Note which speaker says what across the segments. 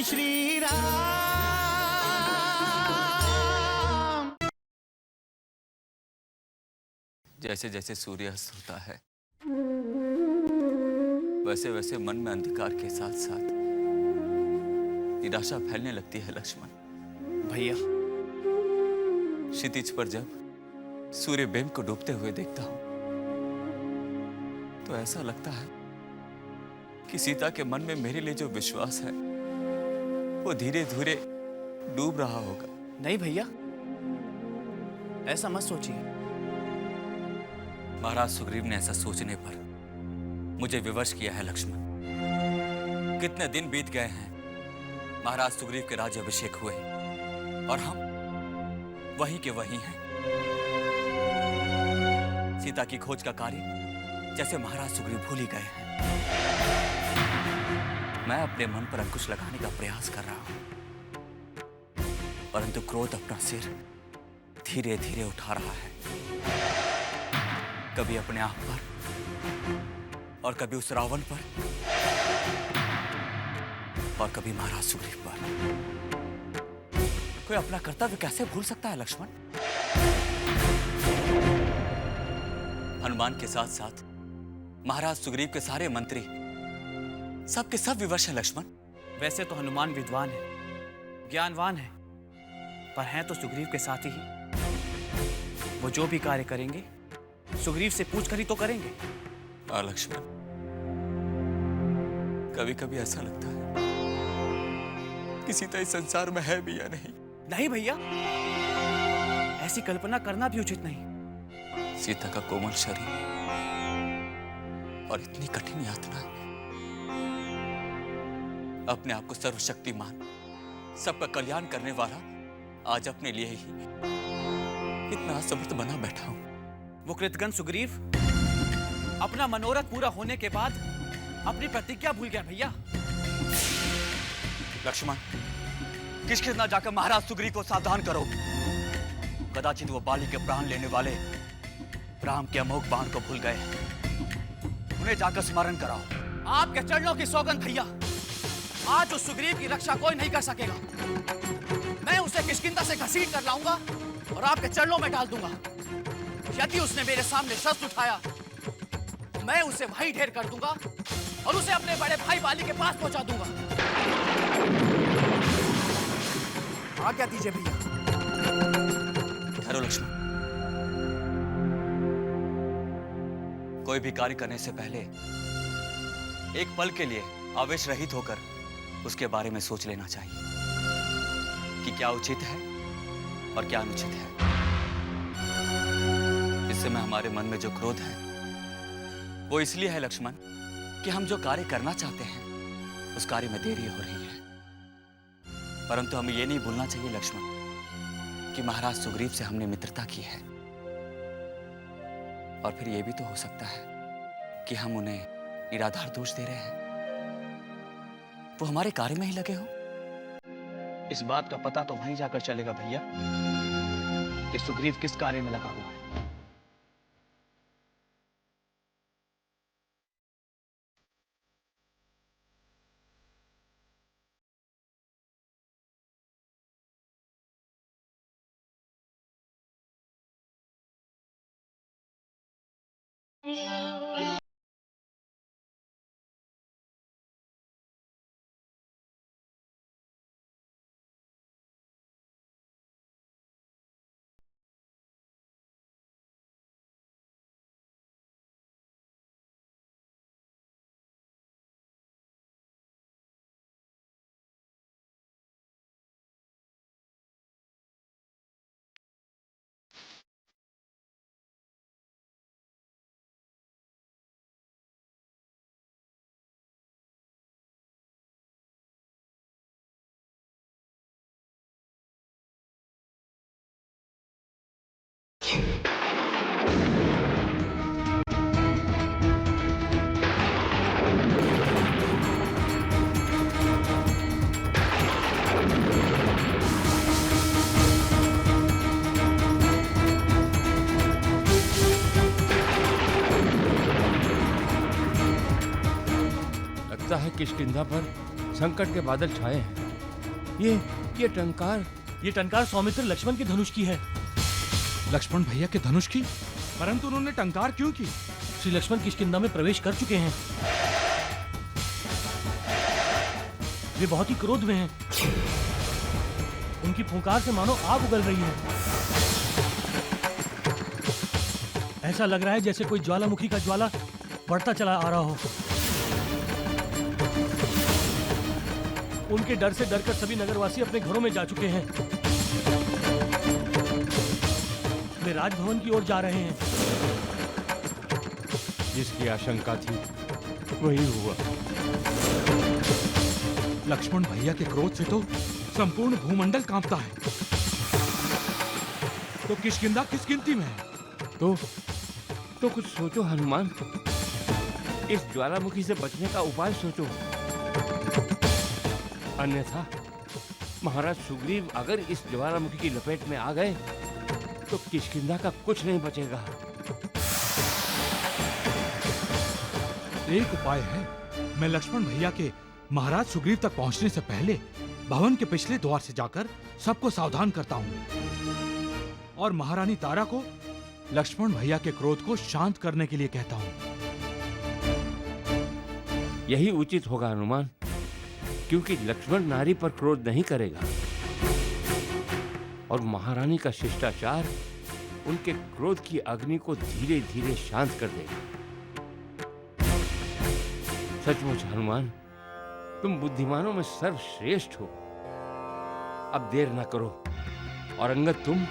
Speaker 1: जय श्री राम।
Speaker 2: जैसे जैसे सूर्य अस्त होता है वैसे वैसे मन में अंधकार के साथ साथ निराशा फैलने लगती है लक्ष्मण।
Speaker 3: भैया,
Speaker 2: क्षितिज पर जब सूर्य बिंब को डूबते हुए देखता हूं तो ऐसा लगता है कि सीता के मन में मेरे लिए जो विश्वास है वो धीरे धीरे डूब रहा होगा।
Speaker 3: नहीं भैया, ऐसा मत सोचिए।
Speaker 2: महाराज सुग्रीव ने ऐसा सोचने पर मुझे विवश किया है लक्ष्मण। कितने दिन बीत गए हैं महाराज सुग्रीव के राज्याभिषेक हुए और हम वहीं के वहीं हैं। सीता की खोज का कार्य जैसे महाराज सुग्रीव भूल ही गए हैं। मैं अपने मन पर अंकुश लगाने का प्रयास कर रहा हूं, परंतु क्रोध अपना सिर धीरे धीरे उठा रहा है, कभी अपने आप पर और कभी उस रावण पर और कभी महाराज सुग्रीव पर। कोई अपना कर्तव्य कैसे भूल सकता है लक्ष्मण? हनुमान के साथ साथ महाराज सुग्रीव के सारे मंत्री सबके सब विवश हैं लक्ष्मण।
Speaker 3: वैसे तो हनुमान विद्वान है, ज्ञानवान है, पर हैं तो सुग्रीव के साथ ही। वो जो भी कार्य करेंगे सुग्रीव से पूछ कर ही तो करेंगे।
Speaker 2: लक्ष्मण, कभी कभी ऐसा लगता है कि सीता इस संसार में है भी या नहीं।
Speaker 3: नहीं भैया, ऐसी कल्पना करना भी उचित नहीं।
Speaker 2: सीता का कोमल शरीर और इतनी कठिन यातना, अपने आप को सर्वशक्तिमान, सबका कल्याण करने वाला आज अपने लिए ही इतना असमर्थ बना बैठा हूं।
Speaker 3: वो कृतघ्न सुग्रीव अपना मनोरथ पूरा होने के बाद अपनी प्रतिज्ञा भूल गया भैया।
Speaker 2: लक्ष्मण, किष्किंधा जाकर महाराज सुग्रीव को सावधान करो। कदाचित वो बाली के प्राण लेने वाले राम के अमोघ बाण को भूल गए। उन्हें जाकर स्मरण कराओ।
Speaker 3: आपके चरणों की सौगंध भैया, आज उस सुग्रीव की रक्षा कोई नहीं कर सकेगा। मैं उसे किष्किंधा से घसीट कर लाऊंगा और आपके चरणों में डाल दूंगा। यदि उसने मेरे सामने शस्त्र उठाया, मैं उसे वहीं ढेर कर दूंगा और उसे अपने बड़े भाई बाली के पास पहुंचा दूंगा। आज्ञा दीजिए भैया।
Speaker 2: ठहरो लक्ष्मण, कोई भी कार्य करने से पहले एक पल के लिए आवेश रहित होकर उसके बारे में सोच लेना चाहिए कि क्या उचित है और क्या अनुचित है। इस समय हमारे मन में जो क्रोध है वो इसलिए है लक्ष्मण कि हम जो कार्य करना चाहते हैं उस कार्य में देरी हो रही है। परंतु हमें यह नहीं भूलना चाहिए लक्ष्मण कि महाराज सुग्रीव से हमने मित्रता की है, और फिर यह भी तो हो सकता है कि हम उन्हें निराधार दोष दे रहे हैं, वो हमारे कार्य में ही लगे हो।
Speaker 3: इस बात का पता तो वहीं जाकर चलेगा भैया कि सुग्रीव किस कार्य में लगा हुआ है।
Speaker 4: लगता है किष्किंधा पर संकट के बादल छाए हैं। ये टंकार
Speaker 5: ये टंकार सौमित्र लक्ष्मण के धनुष की है।
Speaker 1: लक्ष्मण भैया के धनुष की? परंतु उन्होंने टंकार क्यों की?
Speaker 5: श्री लक्ष्मण किष्किंधा में प्रवेश कर चुके हैं। वे बहुत ही क्रोध में हैं। उनकी फुंकार से मानो आग उगल रही है। ऐसा लग रहा है जैसे कोई ज्वालामुखी का ज्वाला बढ़ता चला आ रहा हो। उनके डर से डरकर सभी नगरवासी अपने घरों में जा चुके हैं। वे राजभवन की ओर जा रहे हैं।
Speaker 4: जिसकी आशंका थी वही हुआ।
Speaker 1: लक्ष्मण भैया के क्रोध से तो संपूर्ण भूमंडल कांपता है। तो किष्किंधा किस गिनती में है?
Speaker 4: तो कुछ सोचो हनुमान। इस ज्वालामुखी से बचने का उपाय सोचो। अन्यथा महाराज सुग्रीव अगर इस ज्वालामुखी की लपेट में आ गए तो किष्किंधा का कुछ नहीं बचेगा।
Speaker 1: एक उपाय है। मैं लक्ष्मण भैया के महाराज सुग्रीव तक पहुंचने से पहले भवन के पिछले द्वार से जाकर सबको सावधान करता हूं और महारानी तारा को लक्ष्मण भैया के क्रोध को शांत करने के लिए कहता हूं।
Speaker 4: यही उचित होगा हनुमान, क्योंकि लक्ष्मण नारी पर क्रोध नहीं करेगा और महारानी का शिष्टाचार उनके क्रोध की अग्नि को धीरे धीरे शांत कर देगा। सचमुच हनुमान, तुम बुद्धिमानों में सर्वश्रेष्ठ हो। अब देर ना करो और अंगद तुम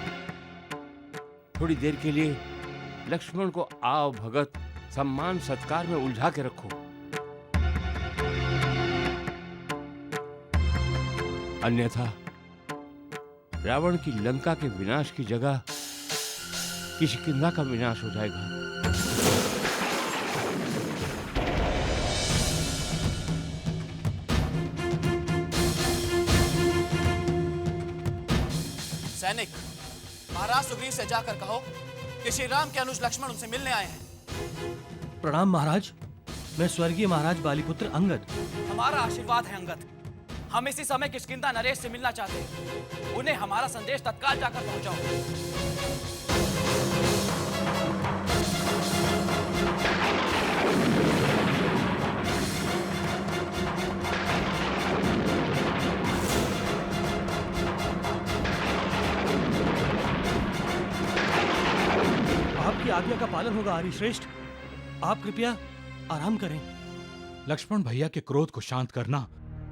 Speaker 4: थोड़ी देर के लिए लक्ष्मण को आव भगत सम्मान सत्कार में उलझा के रखो। अन्यथा रावण की लंका के विनाश की जगह किष्किंधा का विनाश हो जाएगा।
Speaker 3: सैनिक, महाराज सुग्रीव से जाकर कहो कि श्री राम के अनुज लक्ष्मण उनसे मिलने आए हैं।
Speaker 5: प्रणाम महाराज। मैं स्वर्गीय महाराज बालीपुत्र अंगद।
Speaker 3: हमारा आशीर्वाद है अंगद। हम इसी समय किष्किंधा नरेश से मिलना चाहते हैं। उन्हें हमारा संदेश तत्काल जाकर पहुंचाओ।
Speaker 5: आपकी आज्ञा का पालन होगा आर्य श्रेष्ठ। आप कृपया आराम करें।
Speaker 1: लक्ष्मण भैया के क्रोध को शांत करना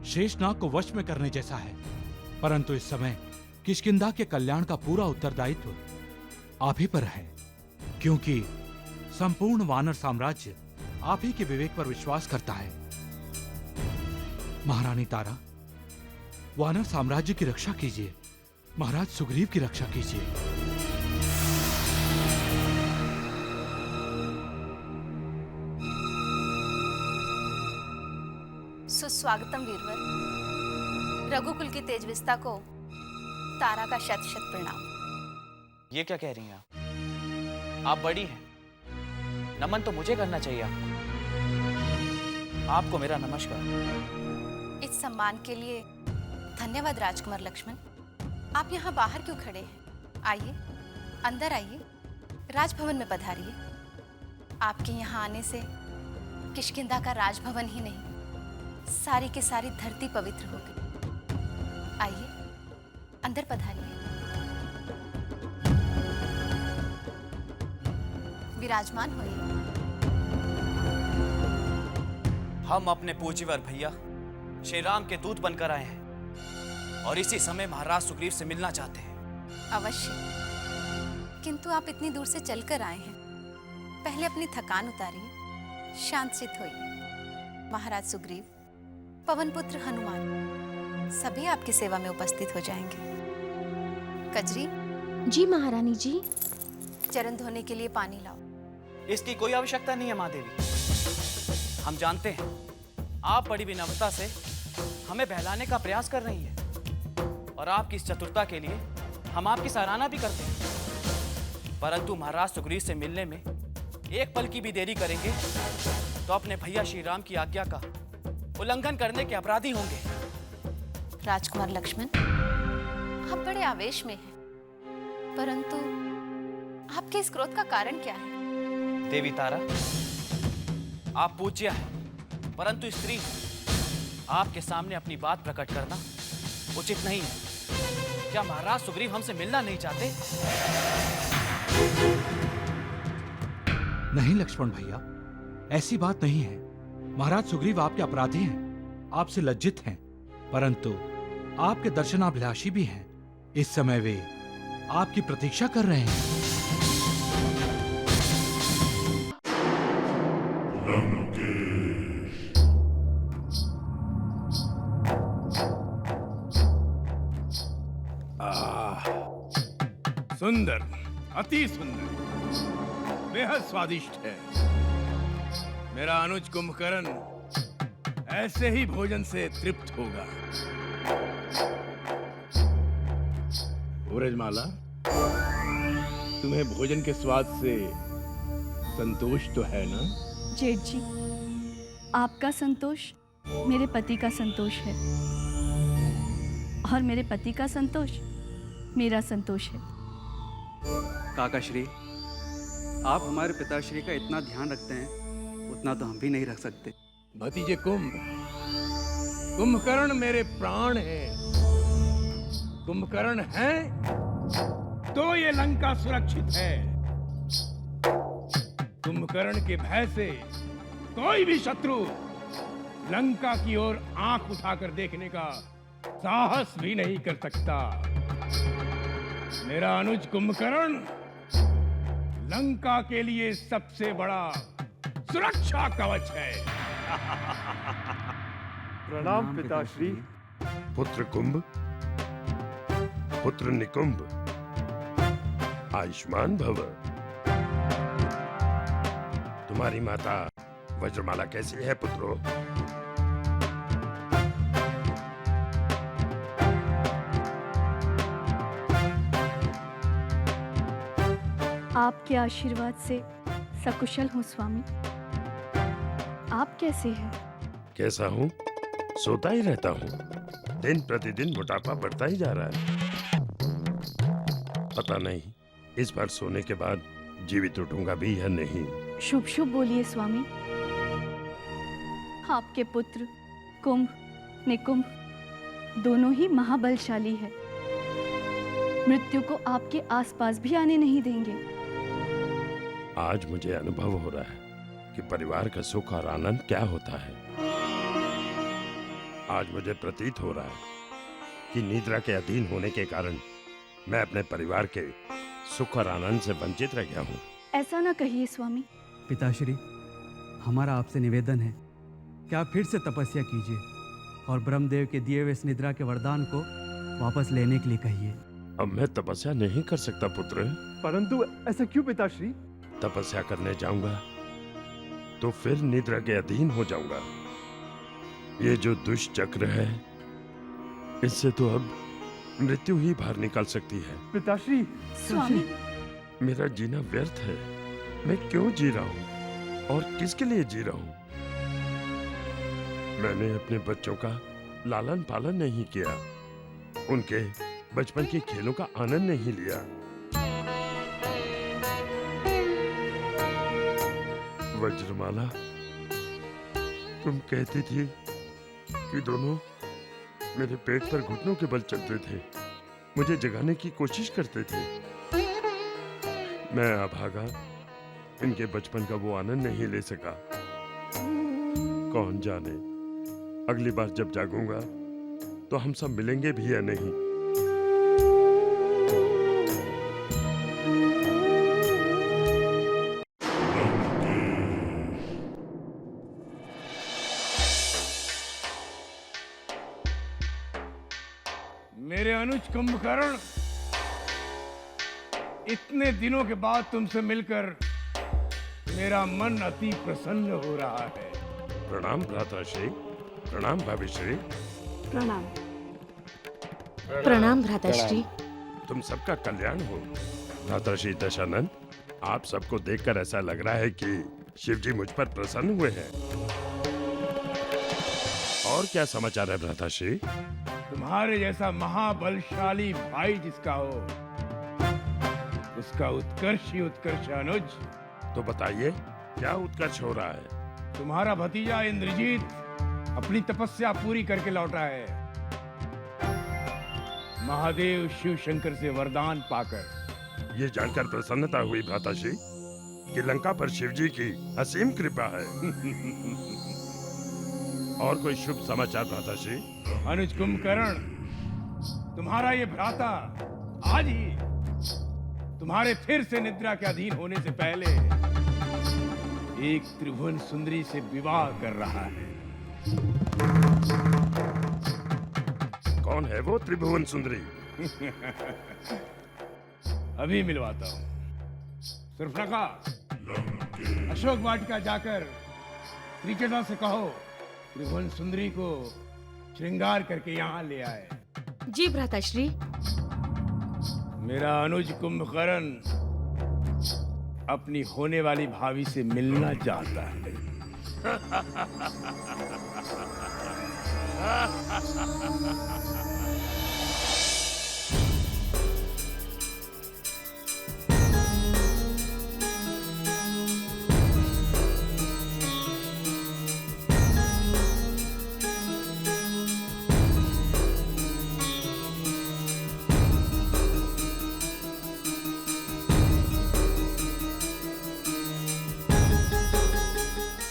Speaker 1: शेषनाग को वश में करने जैसा है, परंतु इस समय किष्किंधा के कल्याण का पूरा उत्तरदायित्व आप ही पर है, क्योंकि संपूर्ण वानर साम्राज्य आप ही के विवेक पर विश्वास करता है। महारानी तारा, वानर साम्राज्य की रक्षा कीजिए, महाराज सुग्रीव की रक्षा कीजिए।
Speaker 6: सुस्वागतम वीरवर। रघुकुल की तेजविस्ता को तारा का शत शत प्रणाम।
Speaker 3: ये क्या कह रही हैं आप? बड़ी हैं, नमन तो मुझे करना चाहिए आपको मेरा नमस्कार।
Speaker 6: इस सम्मान के लिए धन्यवाद राजकुमार लक्ष्मण। आप यहाँ बाहर क्यों खड़े हैं? आइए, अंदर आइए, राजभवन में पधारिए। आपके यहाँ आने से किष्किंधा का राजभवन ही नहीं, सारी की सारी धरती पवित्र हो गई। आइए, अंदर पधारिए। विराजमान होइए।
Speaker 3: हम अपने पूज्यवर भैया श्री राम के दूत बनकर आए हैं और इसी समय महाराज सुग्रीव से मिलना चाहते हैं।
Speaker 6: अवश्य, किंतु आप इतनी दूर से चलकर आए हैं, पहले अपनी थकान उतारिए, शांत चित्त होइए। महाराज सुग्रीव, पवन पुत्र हनुमान सभी आपकी सेवा में उपस्थित हो जाएंगे। कजरी।
Speaker 7: जी महारानी जी।
Speaker 6: चरण धोने के लिए पानी लाओ।
Speaker 3: इसकी कोई आवश्यकता नहीं है माँ देवी। हम जानते हैं आप बड़ी विनम्रता से हमें बहलाने का प्रयास कर रही हैं और आपकी इस चतुरता के लिए हम आपकी सराहना भी करते हैं। परंतु महाराज सुग्रीव से मिलने में एक पल की भी देरी करेंगे तो अपने भैया श्री राम की आज्ञा का उल्लंघन करने के अपराधी होंगे।
Speaker 6: राजकुमार लक्ष्मण, आप बड़े आवेश में हैं, परंतु आपके इस क्रोध का कारण क्या है?
Speaker 3: देवी तारा, आप पूज्य हैं, परंतु स्त्री आपके सामने अपनी बात प्रकट करना उचित नहीं है। क्या महाराज सुग्रीव हमसे मिलना नहीं चाहते?
Speaker 1: नहीं लक्ष्मण भैया, ऐसी बात नहीं है। महाराज सुग्रीव आपके अपराधी हैं, आपसे लज्जित हैं, परंतु आपके दर्शनाभिलाषी भी हैं। इस समय वे आपकी प्रतीक्षा कर रहे हैं।
Speaker 8: सुंदर, अति सुंदर, बेहद स्वादिष्ट है। मेरा अनुज कुंभकर्ण ऐसे ही भोजन से तृप्त होगा। व्रजमाला, तुम्हें भोजन के स्वाद से संतोष तो है ना?
Speaker 9: जेठ जी, आपका संतोष मेरे पति का संतोष है और मेरे पति का संतोष मेरा संतोष है।
Speaker 10: काकाश्री, आप हमारे पिताश्री का इतना ध्यान रखते हैं, उतना तो हम भी नहीं रख सकते।
Speaker 8: भतीजे कुंभकर्ण मेरे प्राण हैं। कुंभकर्ण हैं तो ये लंका सुरक्षित है। कुंभकर्ण के भय से कोई भी शत्रु लंका की ओर आंख उठाकर देखने का साहस भी नहीं कर सकता। मेरा अनुज कुंभकर्ण लंका के लिए सबसे बड़ा सुरक्षा कवच है।
Speaker 11: प्रणाम पिताश्री।
Speaker 12: पुत्र कुंभ, पुत्र निकुंभ, आयुष्मान भव। तुम्हारी माता वज्रमाला कैसी है पुत्रो?
Speaker 9: आपके आशीर्वाद से सकुशल हूँ स्वामी। आप कैसे हैं?
Speaker 12: कैसा हूँ? सोता ही रहता हूँ। दिन प्रतिदिन मोटापा बढ़ता ही जा रहा है। पता नहीं इस बार सोने के बाद जीवित उठूंगा भी या नहीं।
Speaker 9: शुभ शुभ बोलिए स्वामी। आपके पुत्र कुंभ निकुंभ दोनों ही महाबलशाली है। मृत्यु को आपके आसपास भी आने नहीं देंगे।
Speaker 12: आज मुझे अनुभव हो रहा है कि परिवार का सुख और आनंद क्या होता है। आज मुझे प्रतीत हो रहा है कि निद्रा के अधीन होने के कारण मैं अपने परिवार के सुख और आनंद से वंचित रह गया हूँ।
Speaker 9: ऐसा ना कहिए स्वामी।
Speaker 10: पिताश्री, हमारा आपसे निवेदन है कि आप फिर से तपस्या कीजिए और ब्रह्मदेव के दिए हुए इस निद्रा के वरदान को वापस लेने के लिए कहिए।
Speaker 12: अब मैं तपस्या नहीं कर सकता पुत्र।
Speaker 11: परंतु ऐसा क्यों पिताश्री?
Speaker 12: तपस्या करने जाऊंगा तो फिर निद्रा के अधीन हो जाऊंगा। ये जो दुष्चक्र है, इससे तो अब मृत्यु ही बाहर निकल सकती है।
Speaker 11: पिताश्री,
Speaker 9: स्वामी,
Speaker 12: मेरा जीना व्यर्थ है। मैं क्यों जी रहा हूँ और किसके लिए जी रहा हूँ? मैंने अपने बच्चों का लालन पालन नहीं किया, उनके बचपन के खेलों का आनंद नहीं लिया। वज्रमाला, तुम कहती थी कि दोनों मेरे पेट पर घुटनों के बल चलते थे, मुझे जगाने की कोशिश करते थे। मैं अभागा इनके बचपन का वो आनंद नहीं ले सका। कौन जाने अगली बार जब जागूंगा तो हम सब मिलेंगे भी या नहीं।
Speaker 8: मेरे अनुज कुंभकर्ण, इतने दिनों के बाद तुमसे मिलकर मेरा मन अति प्रसन्न हो रहा है।
Speaker 12: प्रणाम भ्राताश्री। प्रणाम भाभीश्री।
Speaker 7: प्रणाम। प्रणाम भ्राताश्री।
Speaker 12: तुम सबका कल्याण हो। भ्राताश्री दशानंद, आप सबको देखकर ऐसा लग रहा है कि शिवजी मुझ पर प्रसन्न हुए हैं। और क्या समाचार है भ्राताश्री?
Speaker 8: तुम्हारे जैसा महाबलशाली भाई जिसका हो, उसका उत्कर्ष ही उत्कर्ष है अनुज।
Speaker 12: तो बताइए क्या उत्कर्ष हो रहा है?
Speaker 8: तुम्हारा भतीजा इंद्रजीत अपनी तपस्या पूरी करके लौटा है, महादेव शिव शंकर से वरदान पाकर।
Speaker 12: ये जानकर प्रसन्नता हुई भ्राताश्री कि लंका पर शिवजी की असीम कृपा है। और कोई शुभ समाचार भ्राताश्री?
Speaker 8: अनुज कुंभकर्ण, तुम्हारा ये भ्राता आज ही तुम्हारे फिर से निद्रा के अधीन होने से पहले एक त्रिभुवन सुंदरी से विवाह कर रहा है।
Speaker 12: कौन है वो त्रिभुवन सुंदरी?
Speaker 8: अभी मिलवाता हूँ। सुर्पनखा, अशोक वाटिका जाकर त्रिजटा से कहो त्रिभुवन सुंदरी को श्रृंगार करके यहाँ ले आए।
Speaker 13: जी भ्राताश्री।
Speaker 8: मेरा अनुज कुंभकर्ण अपनी होने वाली भाभी से मिलना चाहता है।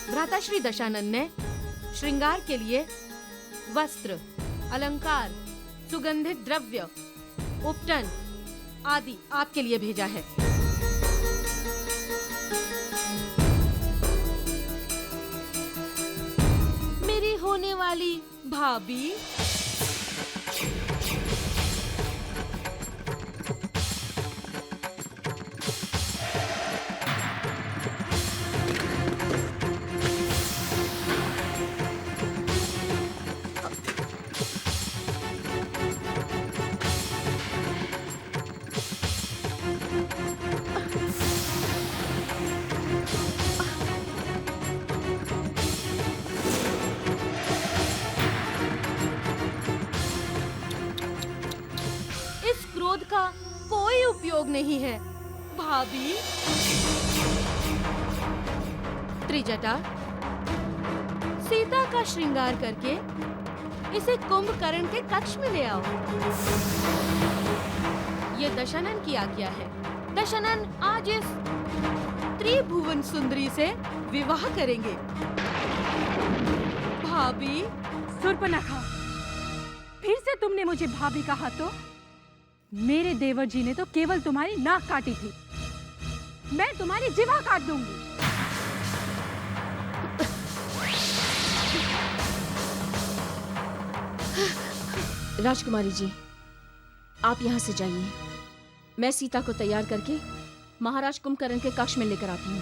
Speaker 13: भ्राताश्री दशानन ने श्रृंगार के लिए वस्त्र, अलंकार, सुगंधित द्रव्य, उपटन आदि आपके लिए भेजा है। मेरी होने वाली भाभी का कोई उपयोग नहीं है भाभी। त्रिजटा, सीता का श्रृंगार करके इसे कुंभकर्ण के कक्ष में ले आओ। ये दशानन की आज्ञा है। दशानन आज इस त्रिभुवन सुंदरी से विवाह करेंगे। भाभी।
Speaker 14: सुर्पनखा, फिर से तुमने मुझे भाभी कहा तो? मेरे देवर जी ने तो केवल तुम्हारी नाक काटी थी, मैं तुम्हारी जिह्वा काट दूंगी।
Speaker 7: राजकुमारी जी, आप यहाँ से जाइए। मैं सीता को तैयार करके महाराज कुंभकर्ण के कक्ष में लेकर आती हूँ।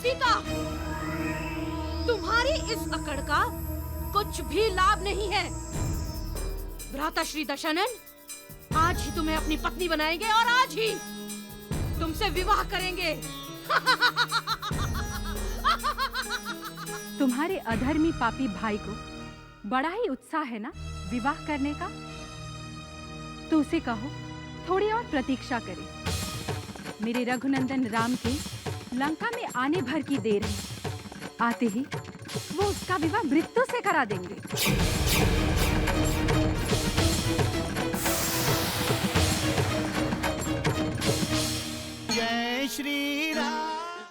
Speaker 13: सीता, तुम्हारी इस अकड़ का कुछ भी लाभ नहीं है। भ्राताश्री दशानन आज ही तुम्हें अपनी पत्नी बनाएंगे और आज ही तुमसे विवाह करेंगे।
Speaker 14: तुम्हारे अधर्मी पापी भाई को बड़ा ही उत्साह है ना विवाह करने का, तो उसे कहो थोड़ी और प्रतीक्षा करे। मेरे रघुनंदन राम के लंका में आने भर की देर है, आते ही वो उसका विवाह मृत्यु से करा देंगे।
Speaker 15: जय श्री राम।